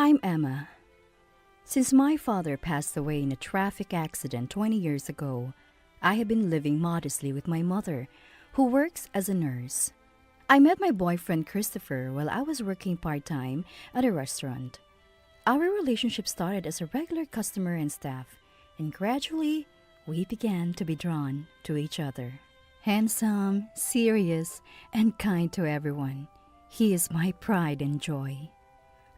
I'm Emma. Since my father passed away in a traffic accident 20 years ago, I have been living modestly with my mother, who works as a nurse. I met my boyfriend Christopher while I was working part-time at a restaurant. Our relationship started as a regular customer and staff, and gradually, we began to be drawn to each other. Handsome, serious, and kind to everyone, he is my pride and joy.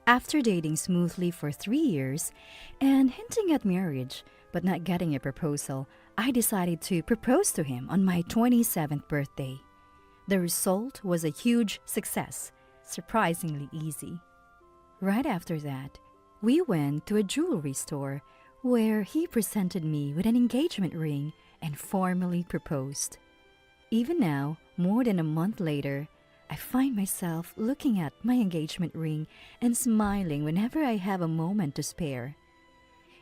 After dating smoothly for 3 years and hinting at marriage but not getting a proposal, I decided to propose to him on my 27th birthday. The result was a huge success, surprisingly easy. Right after that, we went to a jewelry store where he presented me with an engagement ring and formally proposed. Even now, more than a month later, I find myself looking at my engagement ring and smiling whenever I have a moment to spare.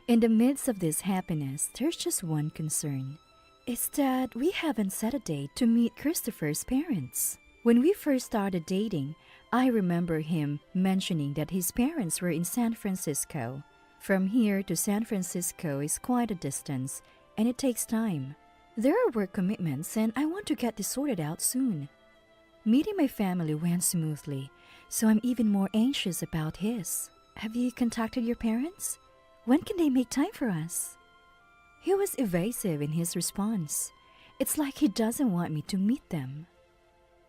In the midst of this happiness, there's just one concern. It's that we haven't set a date to meet Christopher's parents. When we first started dating, I remember him mentioning that his parents were in San Francisco. From here to San Francisco is quite a distance, and it takes time. There are work commitments, and I want to get this sorted out soon. Meeting my family went smoothly, so I'm even more anxious about his. Have you contacted your parents? When can they make time for us? He was evasive in his response. It's like he doesn't want me to meet them.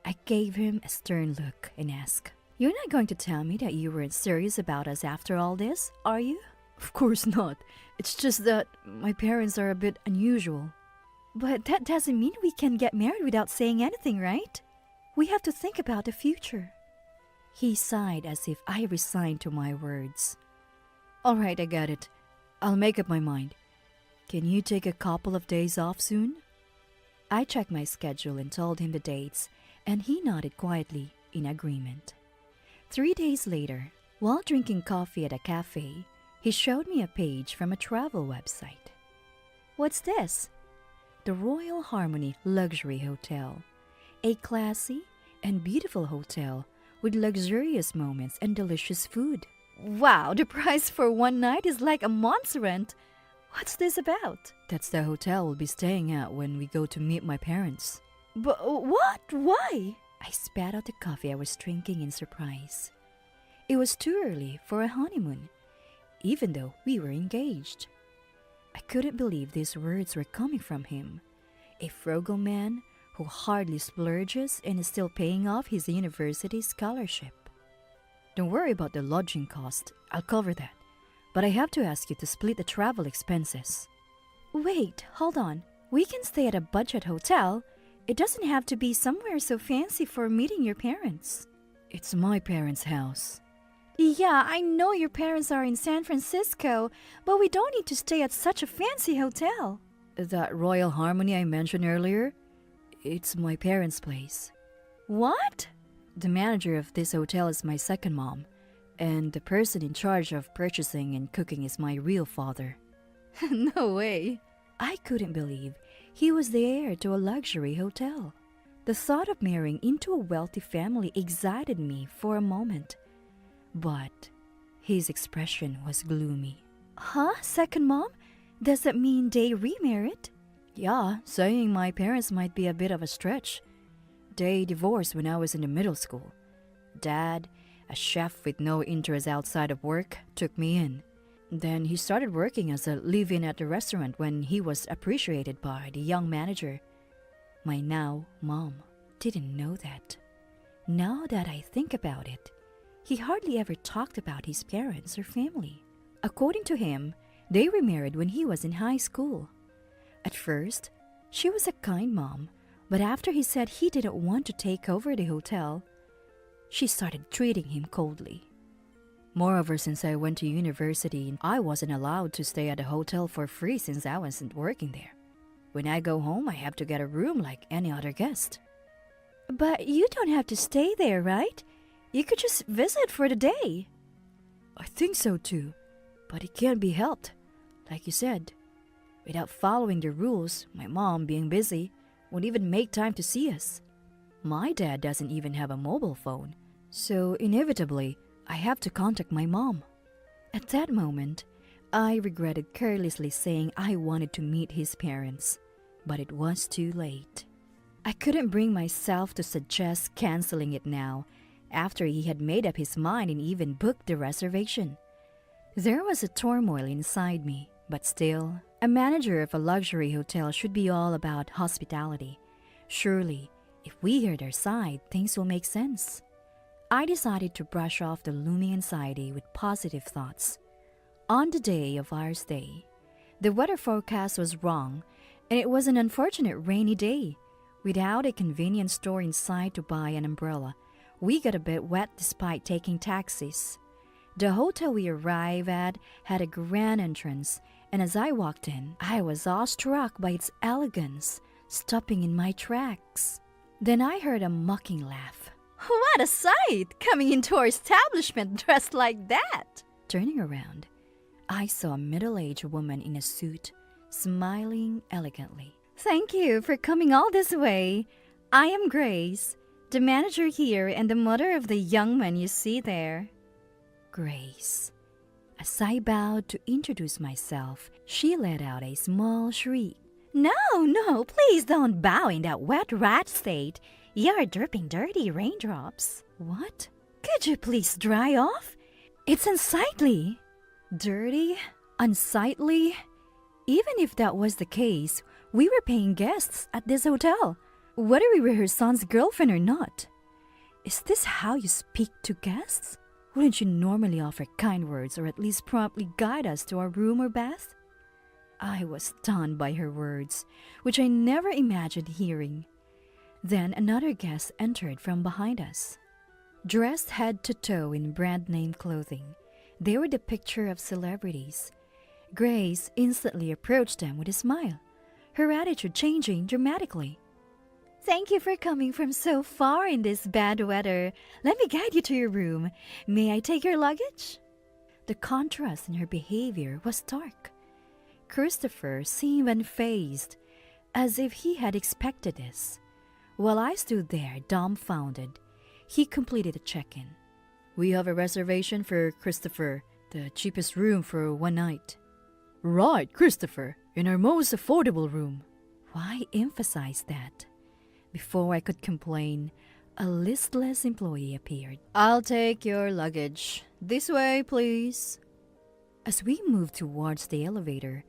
I gave him a stern look and asked, "You're not going to tell me that you weren't serious about us after all this, are you?" "Of course not. It's just that my parents are a bit unusual." "But that doesn't mean we can get married without saying anything, right? We have to think about the future." He sighed as if I resigned to my words. "All right, I got it. I'll make up my mind. Can you take a couple of days off soon?" I checked my schedule and told him the dates, and he nodded quietly in agreement. 3 days later, while drinking coffee at a cafe, he showed me a page from a travel website. "What's this?" "The Royal Harmony Luxury Hotel. A classy and beautiful hotel with luxurious moments and delicious food." Wow, the price for one night is like a month's rent. What's this about? "That's the hotel we'll be staying at when we go to meet my parents." "But what? Why?" I spat out the coffee I was drinking in surprise. It was too early for a honeymoon, even though we were engaged. I couldn't believe these words were coming from him, a frugal man who hardly splurges and is still paying off his university scholarship. "Don't worry about the lodging cost. I'll cover that. But I have to ask you to split the travel expenses." "Wait, hold on. We can stay at a budget hotel. It doesn't have to be somewhere so fancy for meeting your parents." "It's my parents' house." "Yeah, I know your parents are in San Francisco, but we don't need to stay at such a fancy hotel." "That Royal Harmony I mentioned earlier? It's my parents' place." "What?" "The manager of this hotel is my second mom, and the person in charge of purchasing and cooking is my real father." No way. I couldn't believe he was the heir to a luxury hotel. The thought of marrying into a wealthy family excited me for a moment, but his expression was gloomy. "Huh? Second mom? Does that mean they remarried?" "Yeah, saying my parents might be a bit of a stretch. They divorced when I was in the middle school. Dad, a chef with no interest outside of work, took me in. Then he started working as a live-in at the restaurant when he was appreciated by the young manager. My now mom didn't know that. Now that I think about it, he hardly ever talked about his parents or family. According to him, they remarried when he was in high school. At first, she was a kind mom, but after he said he didn't want to take over the hotel, she started treating him coldly. Moreover, since I went to university, I wasn't allowed to stay at a hotel for free since I wasn't working there. When I go home, I have to get a room like any other guest." "But you don't have to stay there, right? You could just visit for the day." "I think so too, but it can't be helped. Like you said, without following the rules, my mom, being busy, won't even make time to see us. My dad doesn't even have a mobile phone, so inevitably, I have to contact my mom." At that moment, I regretted carelessly saying I wanted to meet his parents, but it was too late. I couldn't bring myself to suggest canceling it now, after he had made up his mind and even booked the reservation. There was a turmoil inside me, but still, a manager of a luxury hotel should be all about hospitality. Surely, if we hear their side, things will make sense. I decided to brush off the looming anxiety with positive thoughts. On the day of our stay, the weather forecast was wrong, and it was an unfortunate rainy day. Without a convenience store in sight to buy an umbrella, we got a bit wet despite taking taxis. The hotel we arrived at had a grand entrance, and as I walked in, I was awestruck by its elegance, stopping in my tracks. Then I heard a mocking laugh. "What a sight! Coming into our establishment dressed like that!" Turning around, I saw a middle-aged woman in a suit, smiling elegantly. "Thank you for coming all this way. I am Grace, the manager here and the mother of the young man you see there." Grace. As I bowed to introduce myself, she let out a small shriek. No, please don't bow in that wet rat state. You're dripping dirty raindrops." "What? Could you please dry off? It's unsightly." Dirty? Unsightly? Even if that was the case, we were paying guests at this hotel, whether we were her son's girlfriend or not. Is this how you speak to guests? Wouldn't you normally offer kind words or at least promptly guide us to our room or bath? I was stunned by her words, which I never imagined hearing. Then another guest entered from behind us. Dressed head to toe in brand-name clothing, they were the picture of celebrities. Grace instantly approached them with a smile, her attitude changing dramatically. "Thank you for coming from so far in this bad weather. Let me guide you to your room. May I take your luggage?" The contrast in her behavior was stark. Christopher seemed unfazed, as if he had expected this. While I stood there dumbfounded, he completed a check-in. "We have a reservation for Christopher, the cheapest room for one night." "Right, Christopher, in our most affordable room." Why emphasize that? Before I could complain, a listless employee appeared. "I'll take your luggage. This way, please." As we moved towards the elevator,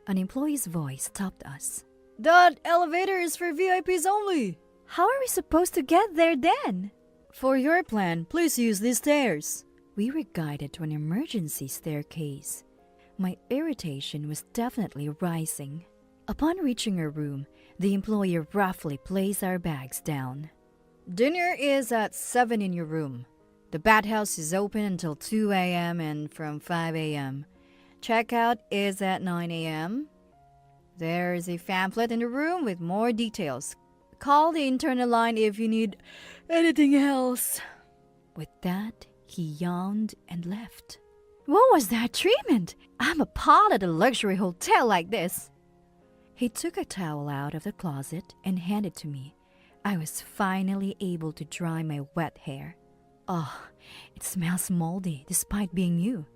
an employee's voice stopped us. "That elevator is for VIPs only." "How are we supposed to get there then?" "For your plan, please use these stairs." We were guided to an emergency staircase. My irritation was definitely rising. Upon reaching our room, the employee roughly placed our bags down. "Dinner is at 7 in your room. The bathhouse is open until 2 a.m. and from 5 a.m. Checkout is at 9 a.m. There is a pamphlet in the room with more details. Call the internal line if you need anything else." With that, he yawned and left. What was that treatment? I'm appalled at a luxury hotel like this. He took a towel out of the closet and handed it to me. I was finally able to dry my wet hair. Oh, it smells moldy despite being new.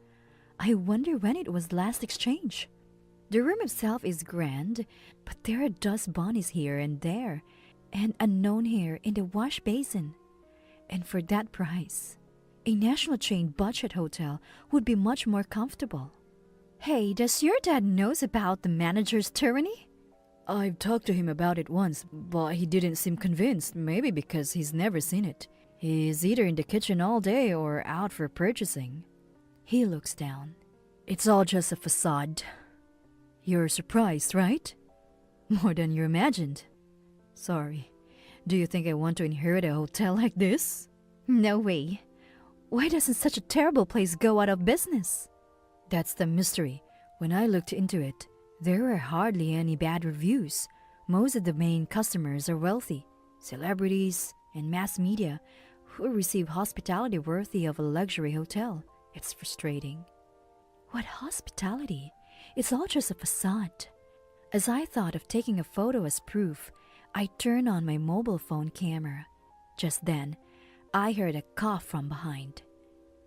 I wonder when it was last exchanged. The room itself is grand, but there are dust bunnies here and there, and unknown hair in the wash basin. And for that price, a national chain budget hotel would be much more comfortable. Hey, does your dad knows about the manager's tyranny? I've talked to him about it once, but he didn't seem convinced, maybe because he's never seen it. He's either in the kitchen all day or out for purchasing. He looks down. It's all just a facade. You're surprised, right? More than you imagined. Sorry. Do you think I want to inherit a hotel like this? No way. Why doesn't such a terrible place go out of business? That's the mystery. When I looked into it, there are hardly any bad reviews. Most of the main customers are wealthy, celebrities, and mass media who receive hospitality worthy of a luxury hotel. It's frustrating. What hospitality? It's all just a facade. As I thought of taking a photo as proof, I turned on my mobile phone camera. Just then, I heard a cough from behind.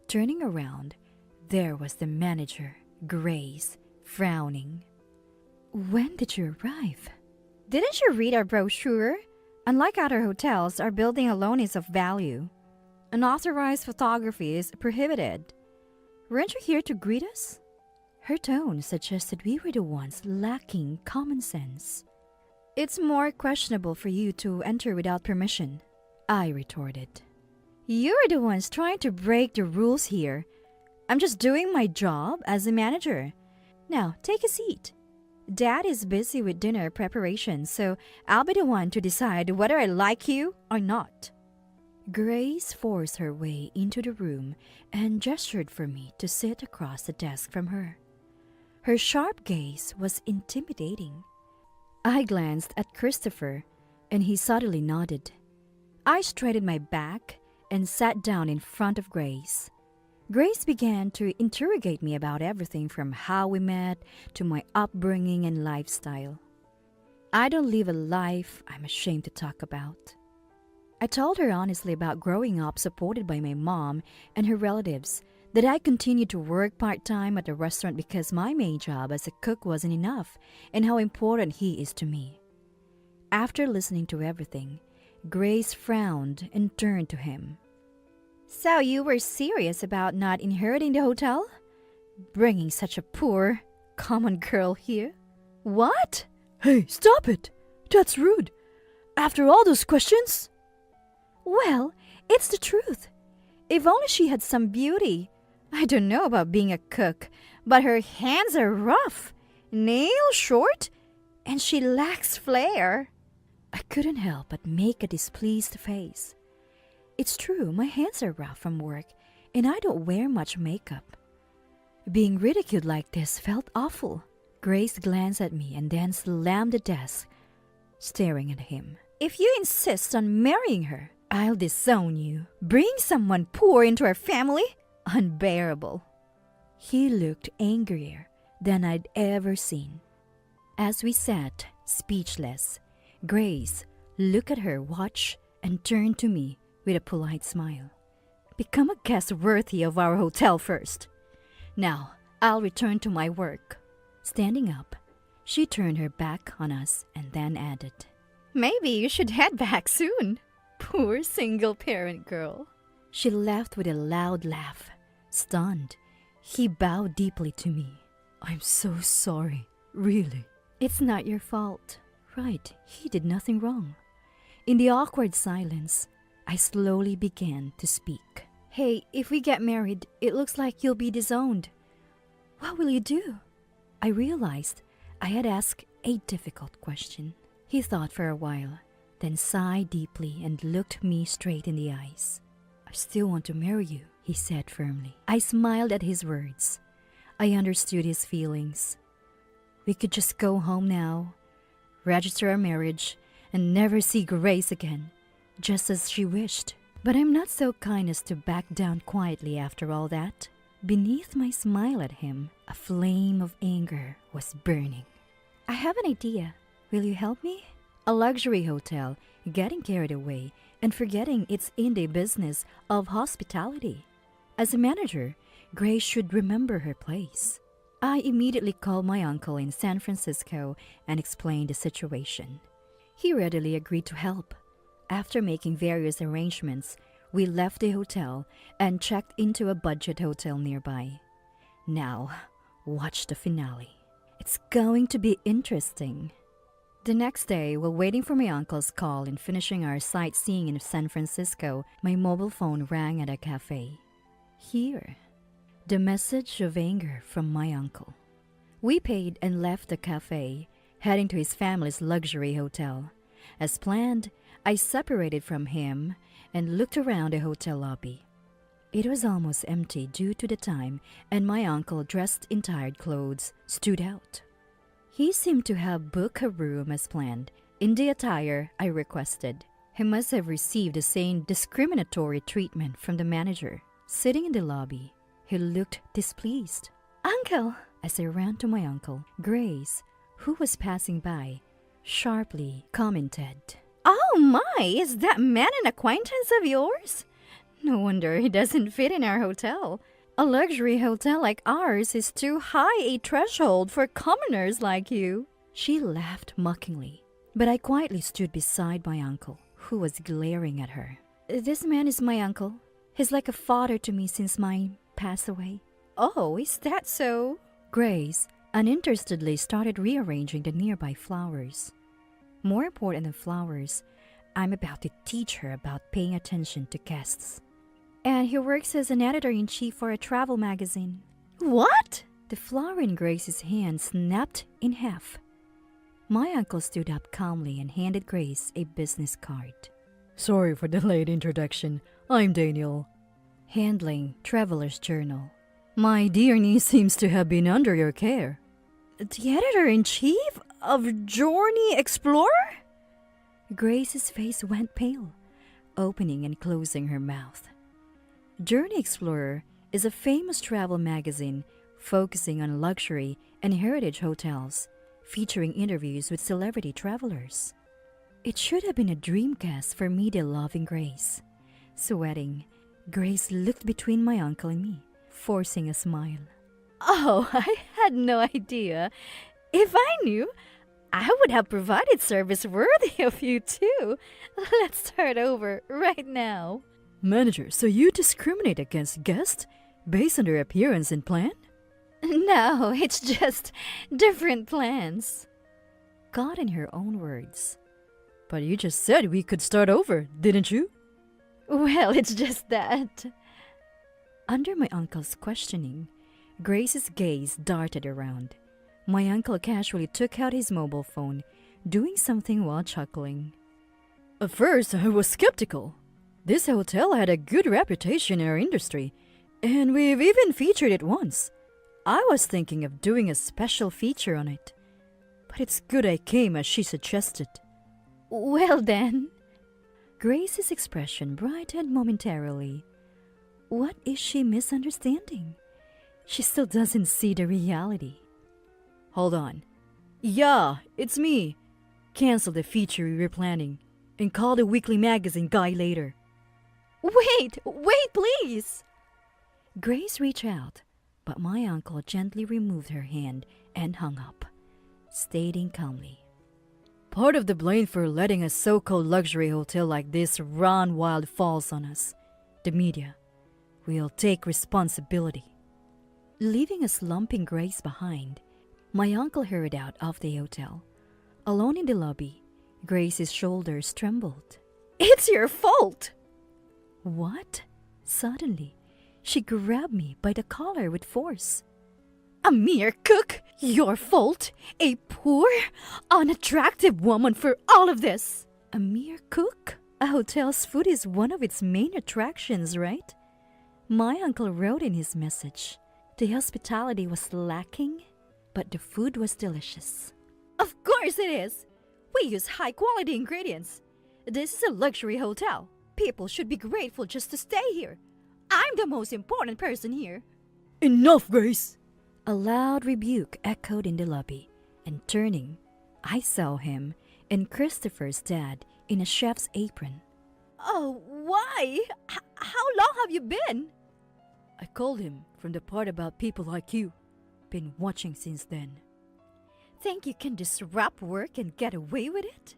Turning around, There was the manager, Grace, frowning. When did you arrive? Didn't you read our brochure? Unlike other hotels, our building alone is of value. Unauthorized photography is prohibited. Weren't you here to greet us? Her tone suggested we were the ones lacking common sense. It's more questionable for you to enter without permission, I retorted. You're the ones trying to break the rules here. I'm just doing my job as a manager. Now, take a seat. Dad is busy with dinner preparation, so I'll be the one to decide whether I like you or not. Grace forced her way into the room and gestured for me to sit across the desk from her. Her sharp gaze was intimidating. I glanced at Christopher, and he subtly nodded. I straightened my back and sat down in front of Grace. Grace began to interrogate me about everything from how we met to my upbringing and lifestyle. I don't live a life I'm ashamed to talk about. I told her honestly about growing up supported by my mom and her relatives, that I continued to work part-time at a restaurant because my main job as a cook wasn't enough, and how important he is to me. After listening to everything, Grace frowned and turned to him. So you were serious about not inheriting the hotel? Bringing such a poor, common girl here? What? Hey, stop it! That's rude. After all those questions? Well, it's the truth. If only she had some beauty. I don't know about being a cook, but her hands are rough, nails short, and she lacks flair. I couldn't help but make a displeased face. It's true, my hands are rough from work, and I don't wear much makeup. Being ridiculed like this felt awful. Grace glanced at me and then slammed the desk, staring at him. If you insist on marrying her, I'll disown you. Bring someone poor into our family? Unbearable. He looked angrier than I'd ever seen. As we sat, speechless, Grace looked at her watch and turned to me with a polite smile. Become a guest worthy of our hotel first. Now, I'll return to my work. Standing up, she turned her back on us and then added, Maybe you should head back soon. Poor single-parent girl. She laughed with a loud laugh. Stunned, he bowed deeply to me. I'm so sorry, really. It's not your fault. Right, he did nothing wrong. In the awkward silence, I slowly began to speak. Hey, if we get married, it looks like you'll be disowned. What will you do? I realized I had asked a difficult question. He thought for a while, then sighed deeply and looked me straight in the eyes. I still want to marry you, he said firmly. I smiled at his words. I understood his feelings. We could just go home now, register our marriage, and never see Grace again, just as she wished. But I'm not so kind as to back down quietly after all that. Beneath my smile at him, a flame of anger was burning. I have an idea. Will you help me? A luxury hotel, getting carried away and forgetting it's in the business of hospitality. As a manager, Grace should remember her place. I immediately called my uncle in San Francisco and explained the situation. He readily agreed to help. After making various arrangements, we left the hotel and checked into a budget hotel nearby. Now, watch the finale. It's going to be interesting. The next day, while waiting for my uncle's call and finishing our sightseeing in San Francisco, my mobile phone rang at a cafe. Here, the message of anger from my uncle. We paid and left the cafe, heading to his family's luxury hotel. As planned, I separated from him and looked around the hotel lobby. It was almost empty due to the time, and my uncle, dressed in tired clothes, stood out. He seemed to have booked a room as planned, in the attire I requested. He must have received the same discriminatory treatment from the manager. Sitting in the lobby, he looked displeased. Uncle! As I ran to my uncle, Grace, who was passing by, sharply commented, Oh my, is that man an acquaintance of yours? No wonder he doesn't fit in our hotel. A luxury hotel like ours is too high a threshold for commoners like you. She laughed mockingly, but I quietly stood beside my uncle, who was glaring at her. This man is my uncle. He's like a father to me since mine passed away. Oh, is that so? Grace uninterestedly started rearranging the nearby flowers. More important than flowers, I'm about to teach her about paying attention to guests. And he works as an editor-in-chief for a travel magazine. What? The flower in Grace's hand snapped in half. My uncle stood up calmly and handed Grace a business card. Sorry for the late introduction. I'm Daniel. Handling Traveler's Journal. My dear niece seems to have been under your care. The editor-in-chief of Journey Explorer? Grace's face went pale, opening and closing her mouth. Journey Explorer is a famous travel magazine focusing on luxury and heritage hotels, featuring interviews with celebrity travelers. It should have been a dream cast for media-loving Grace. Sweating, Grace looked between my uncle and me, forcing a smile. Oh, I had no idea. If I knew, I would have provided service worthy of you too. Let's start over right now. Manager, so you discriminate against guests based on their appearance and plan? No, it's just different plans. God in her own words. But you just said we could start over, didn't you? Well, it's just that. Under my uncle's questioning, Grace's gaze darted around. My uncle casually took out his mobile phone, doing something while chuckling. At first, I was skeptical. This hotel had a good reputation in our industry, and we've even featured it once. I was thinking of doing a special feature on it. But it's good I came as she suggested. Well then. Grace's expression brightened momentarily. What is she misunderstanding? She still doesn't see the reality. Hold on. Yeah, it's me. Cancel the feature we were planning and call the weekly magazine guy later. Wait, please! Grace reached out, but my uncle gently removed her hand and hung up, stating calmly, Part of the blame for letting a so-called luxury hotel like this run wild falls on us, the media. We'll take responsibility. Leaving a slumping Grace behind, my uncle hurried out of the hotel. Alone in the lobby, Grace's shoulders trembled. It's your fault! What? Suddenly, she grabbed me by the collar with force. A mere cook? Your fault? A poor, unattractive woman for all of this? A mere cook? A hotel's food is one of its main attractions, right? My uncle wrote in his message. The hospitality was lacking, but the food was delicious. Of course it is! We use high-quality ingredients. This is a luxury hotel. People should be grateful just to stay here. I'm the most important person here. Enough, Grace! A loud rebuke echoed in the lobby, and turning, I saw him and Christopher's dad in a chef's apron. Oh, why? How long have you been? I called him from the part about people like you. Been watching since then. Think you can disrupt work and get away with it?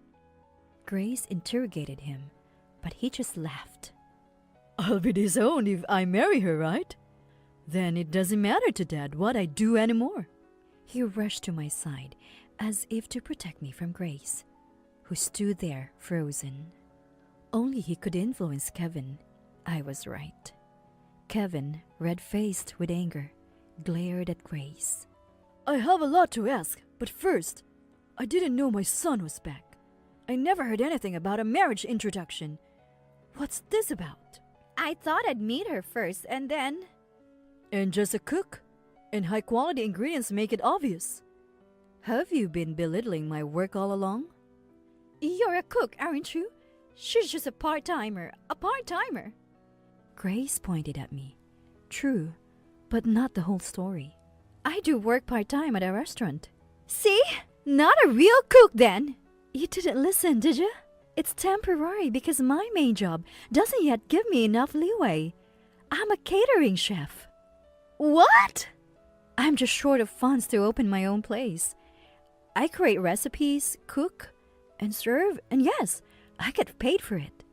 Grace interrogated him, but he just laughed. I'll be disowned if I marry her, right? Then it doesn't matter to Dad what I do anymore. He rushed to my side as if to protect me from Grace, who stood there frozen. Only he could influence Kevin. I was right. Kevin, red-faced with anger, glared at Grace. I have a lot to ask, but first, I didn't know my son was back. I never heard anything about a marriage introduction. What's this about? I thought I'd meet her first and then... And just a cook? And high-quality ingredients make it obvious. Have you been belittling my work all along? You're a cook, aren't you? She's just a part-timer. Grace pointed at me. True, but not the whole story. I do work part-time at a restaurant. See? Not a real cook then! You didn't listen, did you? It's temporary because my main job doesn't yet give me enough leeway. I'm a catering chef. What? I'm just short of funds to open my own place. I create recipes, cook, and serve, and yes, I get paid for it.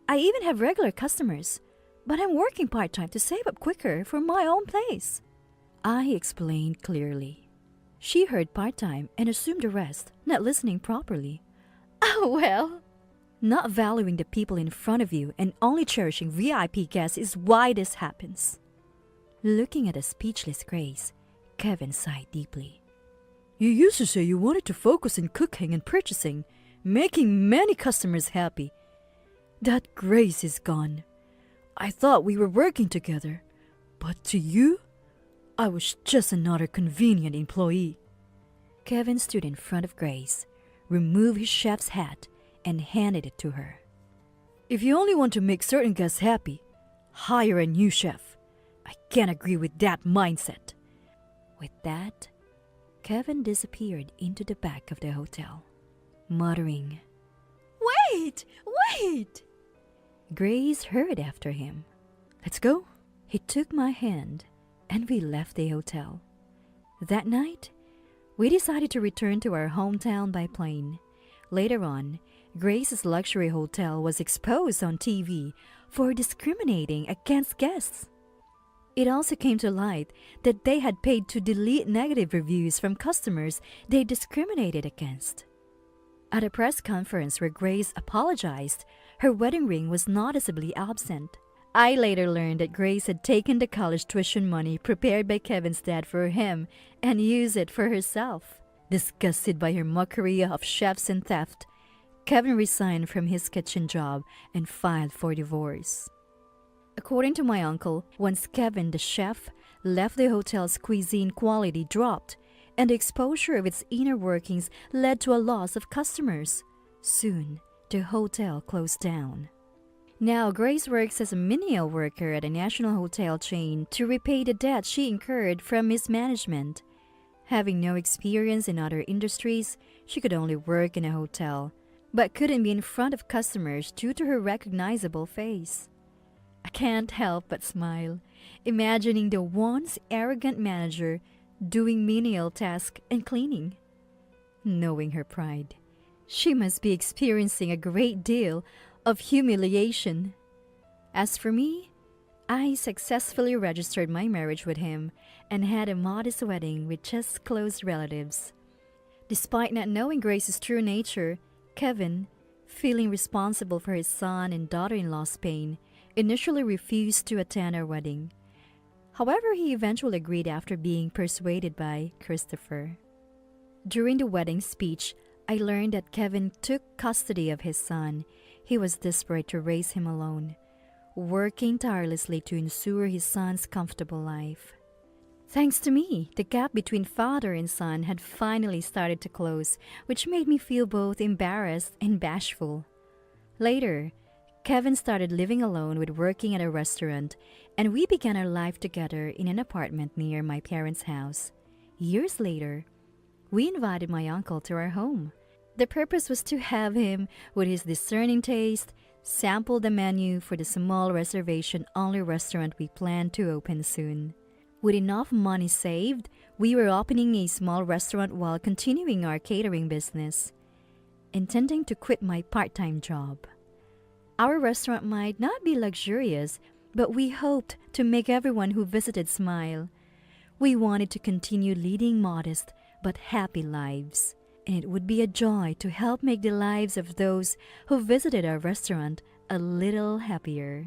I even have regular customers, but I'm working part-time to save up quicker for my own place. I explained clearly. She heard part-time and assumed the rest, not listening properly. Oh well. Not valuing the people in front of you and only cherishing VIP guests is why this happens. Looking at a speechless Grace, Kevin sighed deeply. You used to say you wanted to focus on cooking and purchasing, making many customers happy. That Grace is gone. I thought we were working together, but to you, I was just another convenient employee. Kevin stood in front of Grace, removed his chef's hat, and handed it to her. If you only want to make certain guests happy, hire a new chef. I can't agree with that mindset. With that, Kevin disappeared into the back of the hotel, muttering, Wait! Wait! Grace hurried after him. Let's go. He took my hand and we left the hotel. That night, we decided to return to our hometown by plane. Later on, Grace's luxury hotel was exposed on TV for discriminating against guests. It also came to light that they had paid to delete negative reviews from customers they discriminated against. At a press conference where Grace apologized, her wedding ring was noticeably absent. I later learned that Grace had taken the college tuition money prepared by Kevin's dad for him and used it for herself. Disgusted by her mockery of chefs and theft, Kevin resigned from his kitchen job and filed for divorce. According to my uncle, once Kevin, the chef, left the hotel's cuisine quality dropped, and the exposure of its inner workings led to a loss of customers. Soon, the hotel closed down. Now, Grace works as a menial worker at a national hotel chain to repay the debt she incurred from mismanagement. Having no experience in other industries, she could only work in a hotel, but couldn't be in front of customers due to her recognizable face. I can't help but smile, imagining the once arrogant manager doing menial tasks and cleaning. Knowing her pride, she must be experiencing a great deal of humiliation. As for me, I successfully registered my marriage with him and had a modest wedding with just close relatives. Despite not knowing Grace's true nature, Kevin, feeling responsible for his son and daughter-in-law's pain, initially refused to attend our wedding. However, he eventually agreed after being persuaded by Christopher. During the wedding speech, I learned that Kevin took custody of his son. He was desperate to raise him alone, working tirelessly to ensure his son's comfortable life. Thanks to me, the gap between father and son had finally started to close, which made me feel both embarrassed and bashful. Later, Kevin started living alone with working at a restaurant, and we began our life together in an apartment near my parents' house. Years later, we invited my uncle to our home. The purpose was to have him, with his discerning taste, sample the menu for the small reservation-only restaurant we planned to open soon. With enough money saved, we were opening a small restaurant while continuing our catering business, intending to quit my part-time job. Our restaurant might not be luxurious, but we hoped to make everyone who visited smile. We wanted to continue leading modest but happy lives, and it would be a joy to help make the lives of those who visited our restaurant a little happier.